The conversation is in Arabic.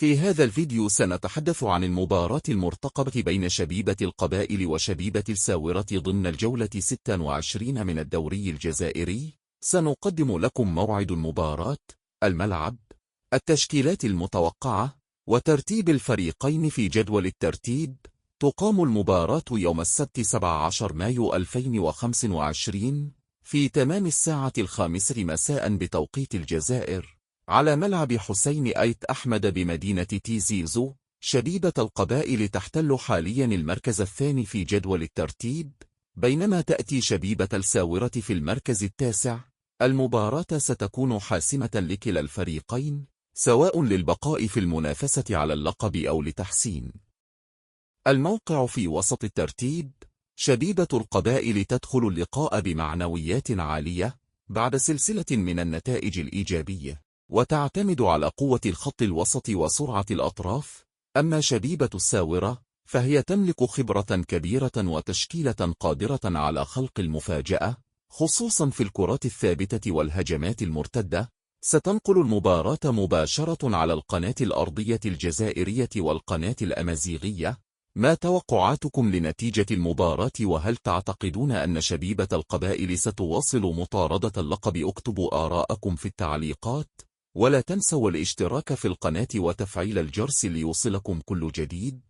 في هذا الفيديو سنتحدث عن المباراة المرتقبة بين شبيبة القبائل وشبيبة الساورة ضمن الجولة 26 من الدوري الجزائري. سنقدم لكم موعد المباراة، الملعب، التشكيلات المتوقعة، وترتيب الفريقين في جدول الترتيب. تقام المباراة يوم السبت 17 مايو 2025 في تمام الساعة 5 مساء بتوقيت الجزائر، على ملعب حسين أيت أحمد بمدينة تيزيزو. شبيبة القبائل تحتل حاليا المركز الثاني في جدول الترتيب، بينما تأتي شبيبة الساورة في المركز التاسع. المباراة ستكون حاسمة لكلا الفريقين، سواء للبقاء في المنافسة على اللقب أو لتحسين الموقع في وسط الترتيب. شبيبة القبائل تدخل اللقاء بمعنويات عالية بعد سلسلة من النتائج الإيجابية، وتعتمد على قوة الخط الوسط وسرعة الأطراف. أما شبيبة الساورة فهي تملك خبرة كبيرة وتشكيلة قادرة على خلق المفاجأة، خصوصا في الكرات الثابتة والهجمات المرتدة. ستنقل المباراة مباشرة على القناة الأرضية الجزائرية والقناة الأمازيغية. ما توقعاتكم لنتيجة المباراة، وهل تعتقدون أن شبيبة القبائل ستواصل مطاردة اللقب؟ اكتبوا آراءكم في التعليقات، ولا تنسوا الاشتراك في القناة وتفعيل الجرس ليوصلكم كل جديد.